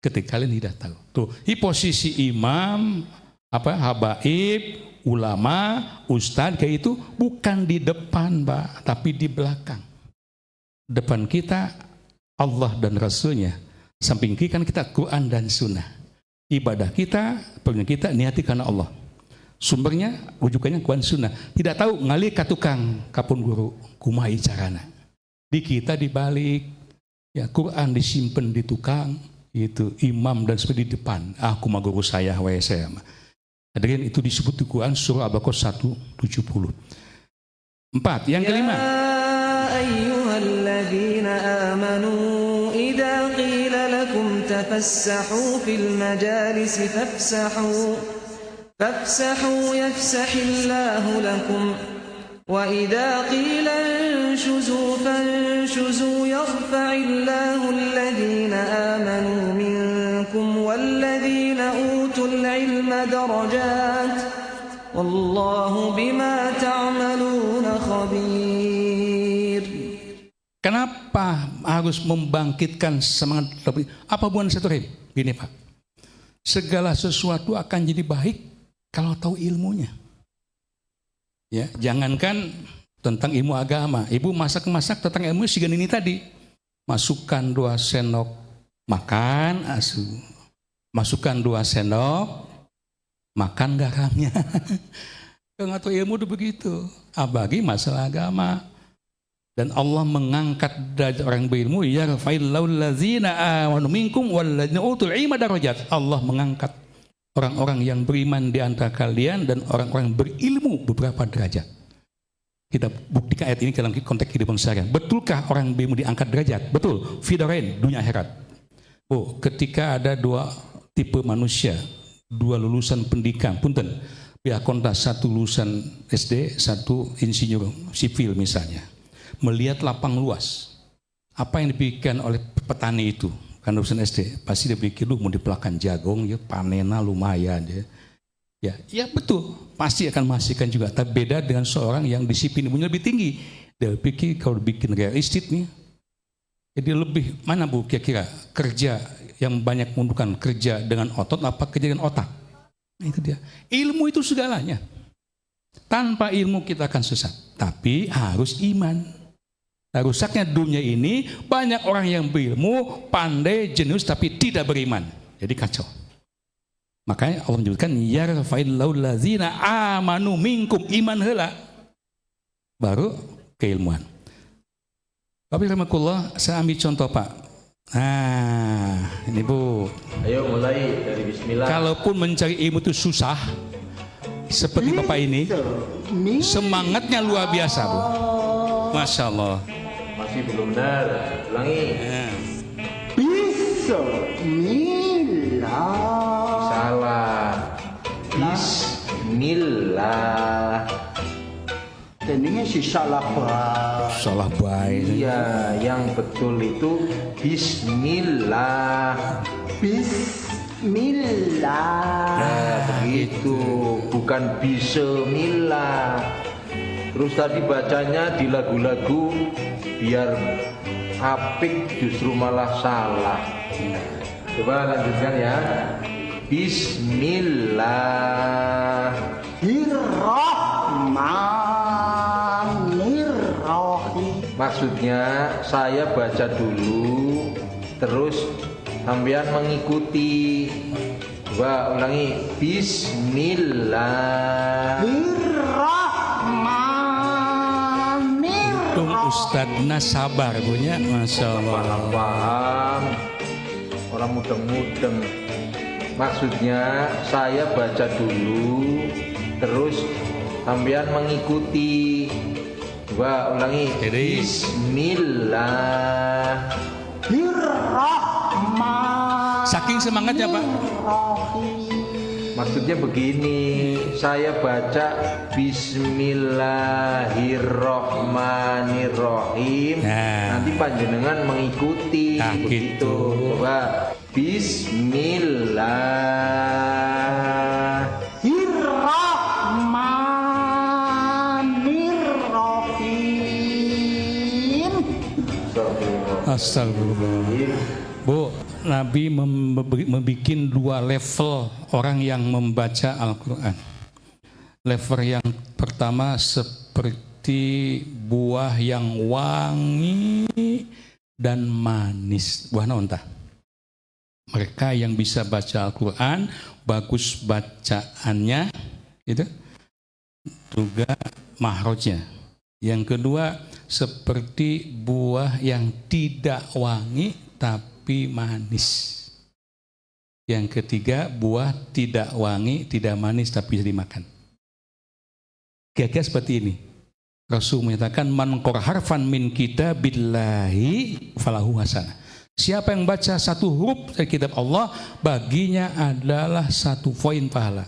ketika kalian tidak tahu. Tuh, di posisi imam, habaib, ulama, ustadz kayak itu bukan di depan, Pak, tapi di belakang. Depan kita Allah dan Rasulnya, samping kiri kan kita Quran dan Sunnah. Ibadah kita, pengen kita niati karena Allah. Sumbernya, rujukannya Quran Sunnah. Tidak tahu ngalih ka tukang kapun guru kumaha carana. Di kita dibalik, ya Quran disimpan di tukang, itu imam dan seperti di depan. Aku mah guru saya, saya mah. Hadirin, itu disebut di Quran surah Al-Baqarah 170. 4, yang kelima. ayyuhalladzina amanu idza qila lakum tafassahu fil majalisi fafsahu yafsahillahu lakum wa idza qila anshuzu fanshuzu yarfa'illahu alladhina amanu minkum walladhina utul ilma darajat wallahu bima ta'maluna khabir. Kenapa harus membangkitkan semangat? Apa hubungan satu Rahim? Gini Pak, segala sesuatu akan jadi baik kalau tahu ilmunya. Ya, jangankan tentang ilmu agama, ibu masak-masak tentang ilmu sigan ini tadi. Masukkan 2 sendok makan, masukkan 2 sendok makan garamnya. Kalau nggak tahu ilmu itu begitu. Bagi masalah agama. Dan Allah mengangkat derajat orang berilmu, yarfa'illahu allazina amanu minkum wallazina utul ilma darajat. Allah mengangkat orang-orang yang beriman di antara kalian dan orang-orang berilmu beberapa derajat. Kita buktikan ayat ini dalam konteks kehidupan seharian. Betulkah orang berilmu diangkat derajat? Betul. Fidarain, dunia akhirat. Oh, ketika ada 2 tipe manusia, 2 lulusan pendidikan, punten, pihak kontak, 1 lulusan SD, 1 insinyur sipil misalnya, melihat lapang luas, apa yang dipikirkan oleh petani itu, kan lulusan SD, pasti dia pikir, mau dipelakan jagung, ya panena lumayan, ya betul, pasti akan menghasilkan juga, tapi beda dengan seorang yang disiplin ilmunya lebih tinggi. Dia pikir kalau bikin realistik nih, jadi lebih mana Bu kira-kira kerja yang banyak membutuhkan kerja dengan otot apa kerja dengan otak? Nah, itu dia. Ilmu itu segalanya. Tanpa ilmu kita akan sesat. Tapi harus iman. Nah, rusaknya dunia ini banyak orang yang berilmu, pandai, jenius tapi tidak beriman. Jadi kacau. Makanya Allah menyebutkan yarfa'illahu allazina amanu minkum, iman heula. Baru keilmuan. Tapi rahmatullah, saya ambil contoh Pak. Nah, ini Bu. Ayo mulai dari bismillah. Kalaupun mencari ilmu itu susah, seperti Bapak ini, semangatnya luar biasa Bu. Masya Allah. Masih belum benar, ulangi. Bismillah. Salah. Bismillah. Tadinya sih salah Pak. Salah baik. Iya, yang betul itu Bismillah. Bismillah. Nah, begitu, bukan Bismillah. Terus tadi bacanya di lagu-lagu biar apik justru malah salah. Coba lanjutkan ya. Bismillah. Maksudnya saya baca dulu, terus sampean mengikuti. Coba ulangi. Bismillah. Untung Ustadznya sabar punya, Masya Allah. Paham. Orang mudeng-mudeng. Maksudnya saya baca dulu, terus sampean mengikuti. Coba ulangi. Bismillah. Saking semangatnya Pak. Maksudnya begini, saya baca Bismillahirrohmanirrohim. Nanti panjenengan mengikuti. Nah, begitu. gitu. Coba Bismillah. Astagfirullah. Bu, Nabi membuat dua level orang yang membaca Al-Quran. Level yang pertama seperti buah yang wangi dan manis. Buah naon tah? Mereka yang bisa baca Al-Quran, bagus bacaannya, gitu. Juga mahrojnya. Yang kedua, seperti buah yang tidak wangi tapi manis. Yang ketiga, buah tidak wangi, tidak manis tapi bisa dimakan. Kira-kira seperti ini. Rasul menyatakan, man qara harfan min kitabillahi falahu hasanah. Siapa yang baca satu huruf dari kitab Allah, baginya adalah 1 poin pahala.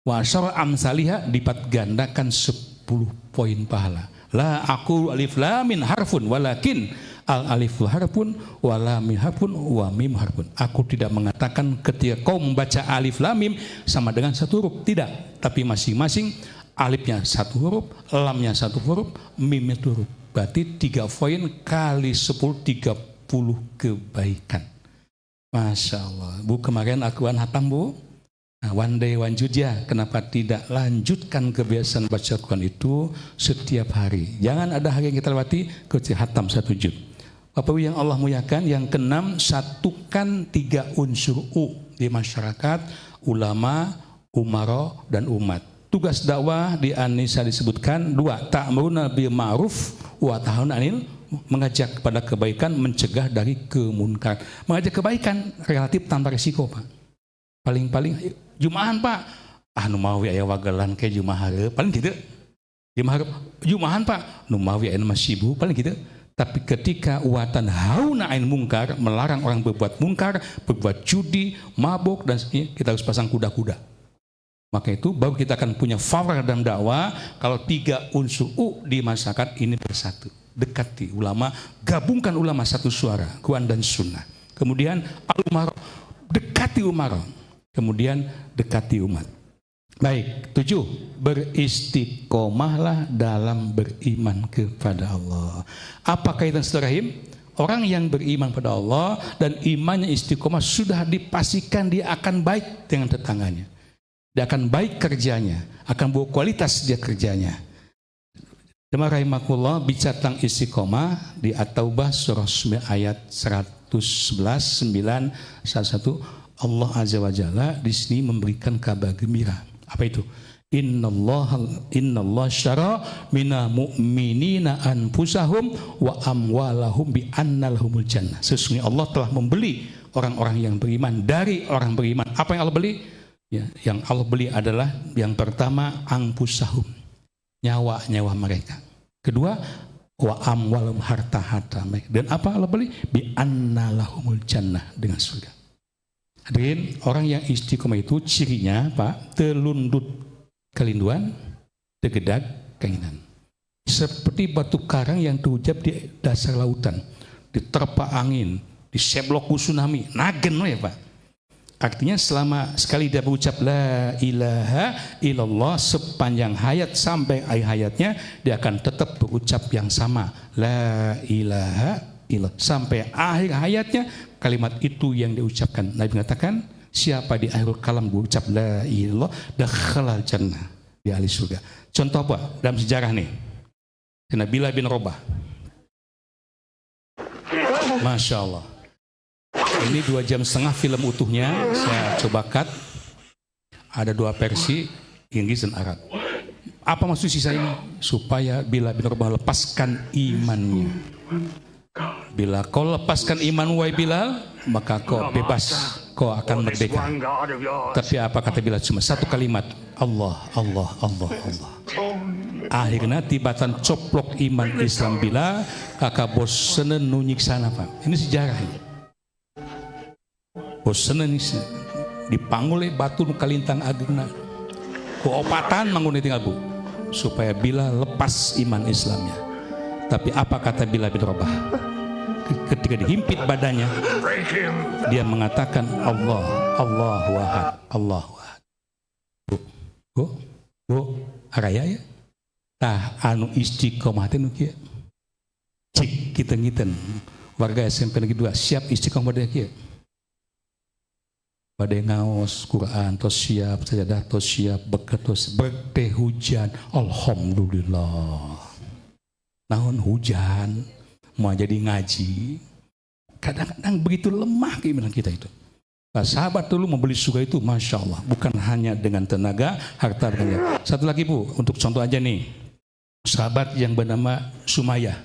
Wa asyara amsalihah, dipat gandakan 10 poin pahala. La aqulu alif lam mim harfun walakin al alif harfun wa lam mim harfun wa mim harfun. Aku tidak mengatakan ketika kau membaca alif lam mim sama dengan 1 huruf, tidak, tapi masing-masing alifnya 1 huruf, lamnya 1 huruf, mimnya 1 huruf. Berarti 3 poin kali 10, 30 kebaikan. Masya Allah. Bu, kemarin aku hatam, Bu. Nah, one day one judya, kenapa tidak lanjutkan kebiasaan baca Al-Quran itu setiap hari? Jangan ada hari yang kita lewati kecuali hatam 1 juz. Bapak Ibu yang Allah muliakan, yang keenam, satukan 3 unsur U di masyarakat, ulama, umara, dan umat. Tugas dakwah di An-Nisa disebutkan 2, ta'muruna bil ma'ruf wa tanhauna 'anil, mengajak kepada kebaikan, mencegah dari kemunkaran. Mengajak kebaikan relatif tanpa risiko, Pak. Paling-paling Jumahan, Pak. Nu mawi aya wagalan ke Jumaha paling gitu. Jumahan, Pak. Nu mawi aya masibu paling gitu. Tapi ketika watan hauna ain mungkar, melarang orang berbuat mungkar, berbuat judi, mabuk dan sebagainya, kita harus pasang kuda-kuda. Maka itu baru kita akan punya power dalam dakwah kalau 3 unsur U di masyarakat ini bersatu. Dekati ulama, gabungkan ulama satu suara, Quran dan Sunnah. Kemudian al-umara, dekati umara. Kemudian dekati umat. Baik, 7, beristiqomahlah dalam beriman kepada Allah. Apa kaitan silaturahim? Orang yang beriman pada Allah dan imannya istiqomah sudah dipastikan dia akan baik dengan tetangganya. Dia akan baik kerjanya, akan berkualitas dia kerjanya. Jemaah rahimakumullah, bicara tentang istiqomah di At-Taubah surah 9 ayat 111, 9, 11. Allah Azza wa Jalla di sini memberikan kabar gembira. Apa itu? Innallaha syara minal mu'minina anfusahum wa amwalahum bi anna lahumul jannah. Sesungguhnya Allah telah membeli orang-orang yang beriman dari orang beriman. Apa yang Allah beli? Ya, yang Allah beli adalah yang pertama anfusahum, nyawa-nyawa mereka. Kedua, wa amwalahum, harta-harta mereka. Dan apa Allah beli? Bi anna lahumul jannah, dengan surga. Hadirin, orang yang istiqomah itu cirinya, Pak, telundut kelinduan, tegedag keinginan. Seperti batu karang yang terujab di dasar lautan, diterpa angin, diseblok tsunami, nagen ya, Pak. Artinya selama sekali dia berucap la ilaha illallah sepanjang hayat sampai akhir hayatnya, dia akan tetap berucap yang sama, la ilaha illallah sampai akhir hayatnya. Kalimat itu yang diucapkan. Nabi mengatakan, siapa di akhir kalam berucap la ilallah, dakhalal jannah, di ahli surga. Contoh apa? Dalam sejarah nih. Bilal bin Rabah. Masya Allah. Ini 2,5 jam film utuhnya. Saya coba cut. Ada 2 versi, Inggris dan Arab. Apa maksud sisa ini? Supaya Bilal bin Rabah lepaskan imannya. Bila kau lepaskan iman wahai Bilal, maka kau bebas, kau akan merdeka. Tapi apa kata Bilal? Cuma 1 kalimat, Allah, Allah, Allah, Allah. Akhirnya tibatan coplok iman Islam Bilal, kakak bosen nunyik sana, Pak. Ini sejarah ini. Bosen ini dipanggul batu kalintang agengna. Keopatan mangun tinggal, Bu, supaya Bilal lepas iman Islamnya. Tapi apa kata Bilal bin Rabah? Ketika dihimpit badannya, dia mengatakan Allah, Allahu Ahad, Allahu Ahad. Bu, araya ya? Tah anu istiqomah teh nu kieu. Cik kita ngiten warga SMP Negeri 2 siap istiqomah dia kieu. badai ngaos Quran tos siap, sajadah tos siap, beket tos berteh hujan, alhamdulillah. Naon hujan mau jadi ngaji. Kadang-kadang begitu lemah keimanan kita itu. Nah, sahabat dulu membeli surga itu Masya Allah, bukan hanya dengan tenaga, harta dan satu lagi Bu, untuk contoh aja nih, sahabat yang bernama Sumayyah.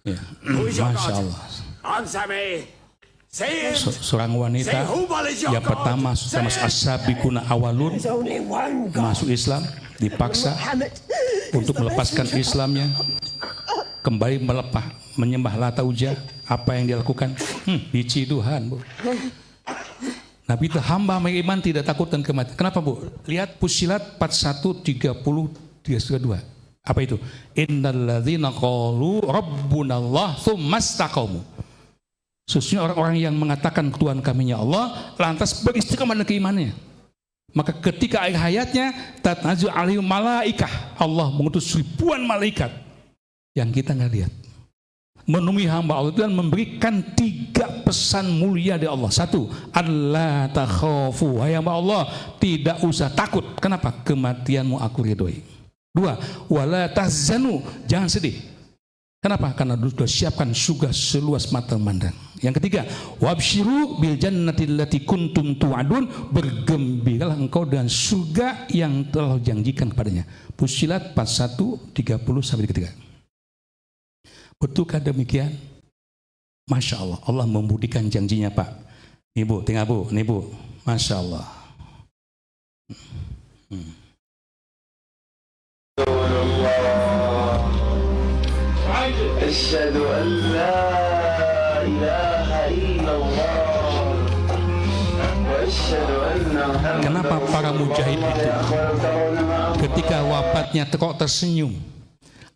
Ya, Masya Allah. Seorang wanita yang pertama sama as-sabiquna awalun masuk Islam, dipaksa untuk melepaskan Islamnya, kembali menyembah Lata Uzza. Apa yang dia lakukan? Diciduhan Bu. Nabi itu hamba beriman tidak takut dan kematian. Kenapa Bu? Lihat Fussilat 41:30-32. Apa itu? Innalladzina qalu rabbunallah tsumastaqamu. Sesungguhnya orang-orang yang mengatakan Tuhan kami ya Allah, lantas beristiqamah dengan keimanannya. Maka ketika akhir hayatnya, tatnazzu alaihim malaikah. Allah mengutus ribuan malaikat yang kita nggak lihat, menemui hamba Allah dan memberikan 3 pesan mulia dari Allah. 1, Allah takhafu, hai hamba Allah, tidak usah takut. Kenapa? Kematianmu aku ridhoi. 2, wala tahzanu, jangan sedih. Kenapa? Karena sudah siapkan surga seluas mata memandang. Yang 3, wabshiru bil jannati allati kuntum tu'adun, bergembiralah engkau dengan surga yang telah janjikan kepadanya. Fussilat 41:30-33. Betulkah demikian? Masya Allah, Allah membuktikan janjinya Pak. Nih Bu, tinggal Bu, nih Bu, Masya Allah. Asyhadu an la ilaha illallah wa asyhadu anna Muhammadan. Kenapa para mujahid itu ketika wafatnya kok tersenyum?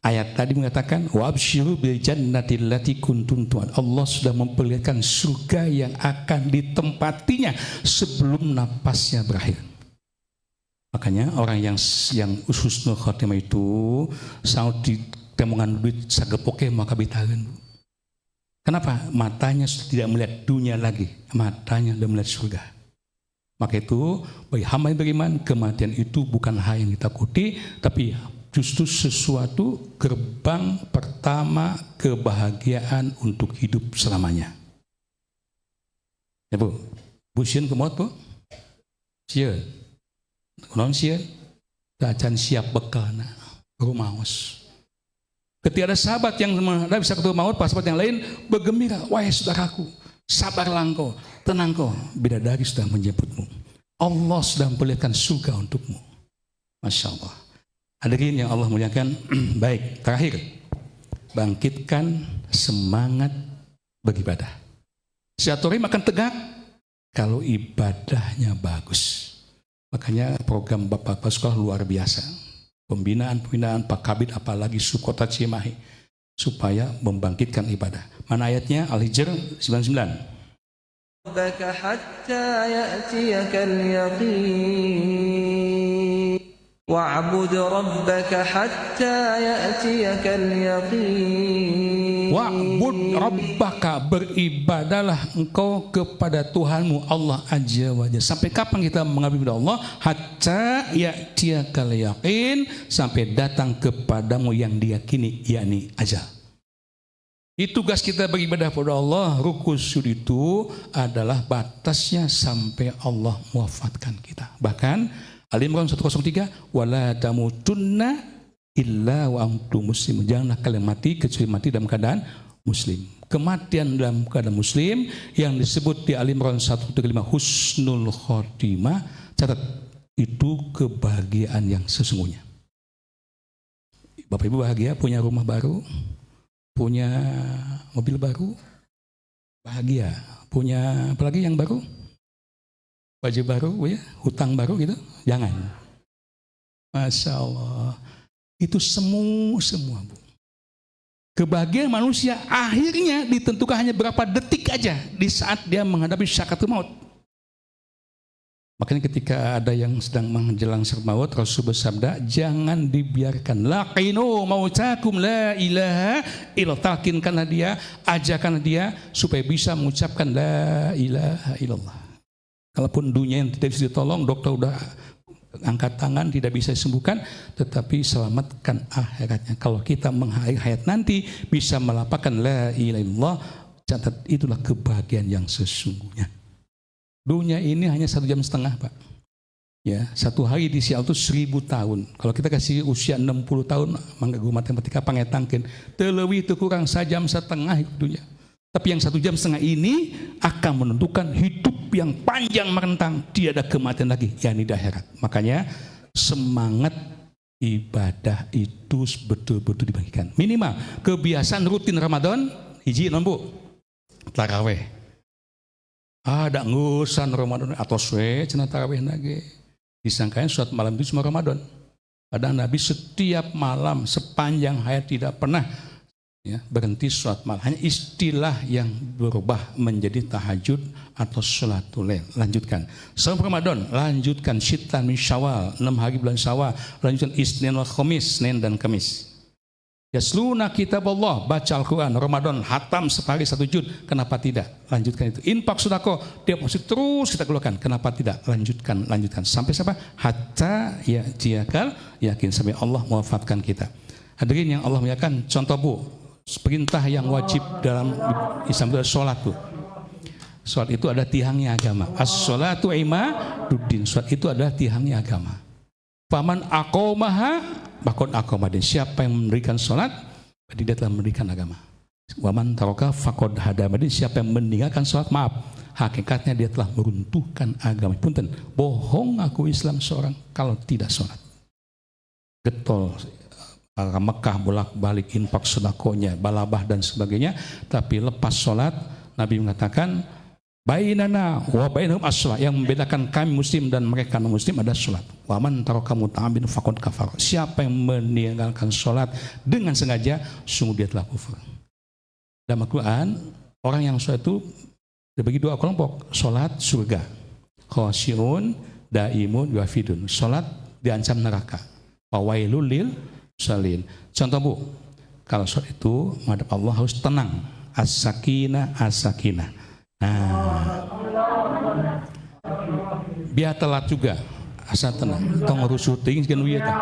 Ayat tadi mengatakan wabshiru bil jannati allati kuntum tu'ad. Allah sudah memperlihatkan surga yang akan ditempatinya sebelum napasnya berakhir. Makanya orang yang husnul khotimah itu saat ditemukan duit sagepoke maka bitareun. Kenapa? Matanya sudah tidak melihat dunia lagi, matanya sudah melihat surga. Maka itu bagi hamba yang beriman, kematian itu bukan hal yang ditakuti, tapi justru sesuatu gerbang pertama kebahagiaan untuk hidup selamanya. Ya Bu, Bu sieun ke maut Bu? Sieun. Non sieun. Tacan siap bekalna, rumaos. Ketika ada sahabat yang tidak bisa ketemu maut, pas sahabat yang lain bergembira, wahai saudaraku, sabarlah engkau, tenang kau, bidadari sudah menjemputmu. Allah sudah memperlihatkan surga untukmu. Masya Allah. Hadirin yang Allah muliakan, baik, terakhir, bangkitkan semangat beribadah. Silaturahim akan tegak kalau ibadahnya bagus. Makanya program Bapak-Bapak sekolah luar biasa. Pembinaan Pak Kabid apalagi Sukota Cimahi supaya membangkitkan ibadah. Mana ayatnya? Al-Hijr 99. ربك حتى يأتيك اليقين واعبد ربك حتى يأتيك اليقين Wa'bud rabbaka, beribadalah engkau kepada Tuhanmu Allah Azza wa Jalla. Sampai kapan kita mengabdi kepada Allah? Hatta ya'tiyakal yaqin, sampai datang kepadamu yang diyakini, yakni ajal. Itu tugas kita beribadah kepada Allah. Rukun sujud itu adalah batasnya sampai Allah mewafatkan kita. Bahkan Al-Imran 103, wala tamutunna illa wa antum muslim. Janganlah kalian mati kecuali mati dalam keadaan muslim. Kematian dalam keadaan muslim yang disebut di Al-Imran 135 husnul khotimah. Catat, itu kebahagiaan yang sesungguhnya. Bapak Ibu bahagia punya rumah baru, punya mobil baru, bahagia. Punya apalagi yang baru? Baju baru, ya, hutang baru gitu. Jangan. Masya Allah. Itu semua Bu. Kebahagiaan manusia akhirnya ditentukan hanya berapa detik aja di saat dia menghadapi sakaratul maut. Makanya ketika ada yang sedang menjelang sakaratul maut, Rasul bersabda, jangan dibiarkan. Laqinu mautakum la ilaha illallah. Talkinkanlah dia, ajarkanlah dia supaya bisa mengucapkan la ilaha illallah. Kalaupun dunia yang tidak bisa ditolong, dokter udah angkat tangan tidak bisa disembuhkan, tetapi selamatkan akhiratnya. Kalau kita mengakhiri hayat nanti bisa melapangkan la ilaha illallah, catat itulah kebahagiaan yang sesungguhnya. Dunia ini hanya 1,5 jam, Pak. Ya, satu hari di sial itu 1000 tahun. Kalau kita kasih usia 60 tahun, mangga matematika pangetangkeun, teu leuwih teu kurang 1,5 jam hidup dunia. Tapi yang 1,5 jam ini akan menentukan hidup yang panjang merentang, tiada kematian lagi, yakni di akhirat. Makanya semangat ibadah itu betul-betul dibagikan. Minimal kebiasaan rutin Ramadan, hiji non Bu, taraweh. Ada ngusan Ramadan atau we cenah taraweh nage. Disangkain sholat malam itu cuma Ramadan. Padahal Nabi setiap malam sepanjang hayat tidak pernah berhenti sholat malam. Hanya istilah yang berubah menjadi tahajud atau sholatul lail. Lanjutkan. Sebelum Ramadan, lanjutkan Syittan min Syawal, 6 hari bulan Syawal. Lanjutkan Isnin wal Khamis, Senin dan Kamis. Yasluna kitab Allah, baca Al-Quran, Ramadan, hatam sehari 1 juz, kenapa tidak? Lanjutkan itu. Infak sedekah, dia mesti terus kita keluarkan, kenapa tidak? Lanjutkan. Sampai siapa? Hatta ya jiakal, yakin sampai Allah mewafatkan kita. Hadirin yang Allah muliakan, contoh Bu, perintah yang wajib dalam Islam itu adalah sholat Bu. Sholat itu ada tiangnya agama. As-sholatu imaduddin. Sholat itu adalah tiangnya agama. Faman aqomaha bakon aqomadin. Siapa yang mendirikan sholat, berarti dia telah mendirikan agama. Waman taroka fakod hadamadin. Siapa yang meninggalkan sholat, maaf, hakikatnya dia telah meruntuhkan agama. Punten, bohong aku Islam seorang kalau tidak sholat. Getol Mekah bolak-balik infak sedekahnya, balabah dan sebagainya, tapi lepas sholat Nabi mengatakan bainana wa bainahum as-shalah, yang membedakan kami muslim dan mereka non muslim adalah salat. Wa man taraka muta'ammidan faqad kafar. Siapa yang meninggalkan salat dengan sengaja, sungguh dia telah kufur. Dalam Al-Qur'an, orang yang salat itu dibagi 2 kelompok, salat surga. Khasyi'un daimun wafidun. Salat diancam neraka. Fawailul lil musallin. Contoh Bu, kalau salat itu menghadap Allah harus tenang. As-sakinah, as-sakinah. Nah, biar telat juga asal tenang, tong rusuh ting kan wieu tah.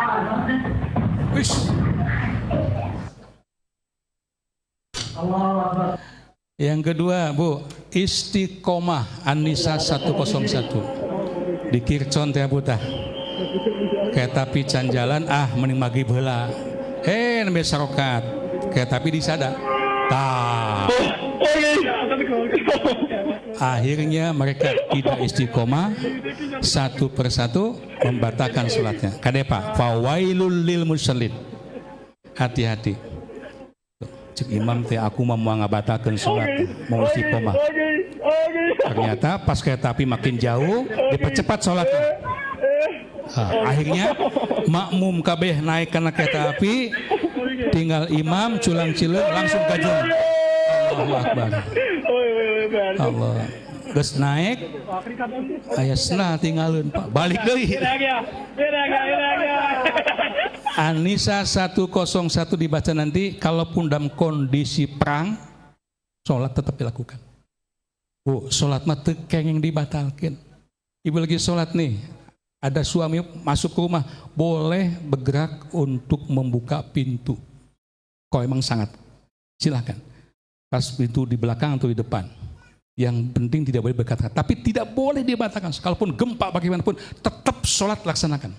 Wis. Yang kedua, Bu, istiqomah An-Nisa 101. Dikircon teh Bu tah. Kayak tapi can jalan mending maghrib heula. Nembe sarokat. Kayak tapi disada. Tah. Akhirnya mereka tidak istiqomah, satu persatu membatalkan sholatnya. Kadepa fawailul lil musallin. Hati-hati. Cek imam teh aku mau ngabatalkan sholat, mau istiqomah. Ternyata pas kereta api makin jauh, dipercepat sholatnya. Akhirnya makmum kabeh naik karena kereta api, tinggal imam culang-cileung langsung kajeng. Allahu Akbar. Allah. Geus naik aya senah tinggalin Pak. Balik deui. An-Nisa 101 dibaca nanti, kalaupun dalam kondisi perang, sholat tetap dilakukan. Bu, sholat mah teu kenging dibatalkeun. Ibu lagi sholat nih, ada suami masuk ke rumah, boleh bergerak untuk membuka pintu. Kalau emang sangat, silahkan. Pas pintu di belakang atau di depan. Yang penting tidak boleh berkata, tapi tidak boleh dibatalkan. Kalaupun gempa bagaimanapun, tetap sholat laksanakan.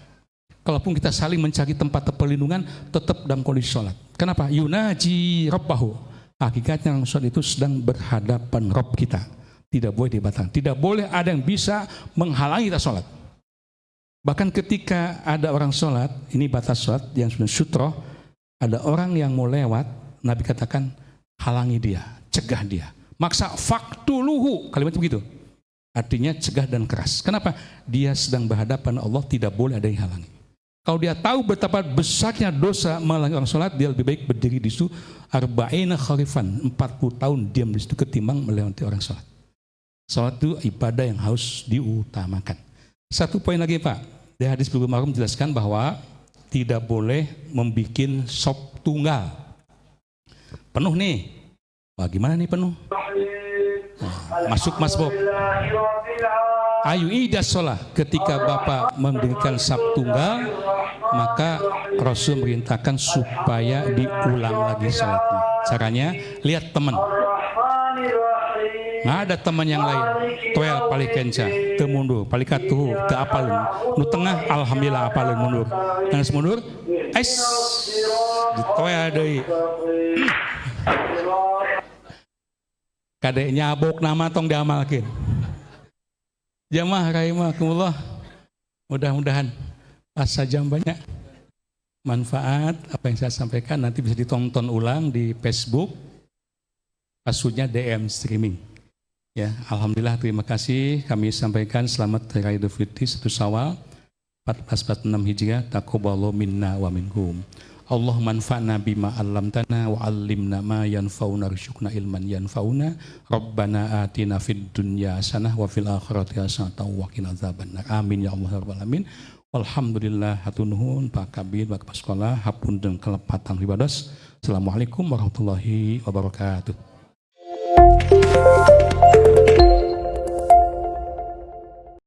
Kalaupun kita saling mencari tempat perlindungan, tetap dalam kondisi sholat. Kenapa? Yunaji Rabbahu. Hakikatnya sholat itu sedang berhadapan Rabb kita. Tidak boleh dibatalkan. Tidak boleh ada yang bisa menghalangi kita sholat. Bahkan ketika ada orang sholat, ini batas sholat yang sudah sutroh, ada orang yang mau lewat, Nabi katakan, halangi dia, cegah dia. Maksa faktuluhu, kalimat begitu. Artinya cegah dan keras. Kenapa? Dia sedang berhadapan Allah, tidak boleh ada yang halangi. Kalau dia tahu betapa besarnya dosa menghalangi orang sholat, dia lebih baik berdiri di situ 40 kharifan, 40 tahun diam di situ ketimbang melewati orang sholat. Sholat itu ibadah yang harus diutamakan. Satu poin lagi Pak, dari hadis Bulughul Maram menjelaskan bahwa tidak boleh membuat sop tunggal. Penuh nih. Wah, gimana nih penuh? Nah, masuk Mas Bob. ayu idas sholah, ketika Bapak mendirikan saf tunggal, maka Rasul merintahkan supaya diulang lagi sholatnya. Caranya, lihat teman. Nggak ada teman yang lain. Toel paling kenca, te mundur, paling katuh, te apalun. Nu tengah, alhamdulillah apalun mundur. Yang mundur, di toel deui. Kadek nyabok nama tong diamalkeun. Jamaah rahimakumullah. Mudah-mudahan pas jam banyak manfaat apa yang saya sampaikan, nanti bisa ditonton ulang di Facebook. Maksudnya DM streaming. Ya, alhamdulillah, terima kasih. Kami sampaikan selamat Hari Idul Fitri 1 Syawal 1446 Hijriah. Taqabbalallahu minna wa minkum. Allah manfa'na bima 'allamtana wa 'allimna ma yanfa'una warzuqna ilman yanfa'una. Rabbana atina fid dunya hasanah wa fil akhirati hasanah wa qina adzabannar. Amin ya Allah rabbal alamin. Alhamdulillah, hatur nuhun Pak Kabid, Pak Kepala Sekolah, hapunten kelepatan ibadah. Assalamualaikum warahmatullahi wabarakatuh.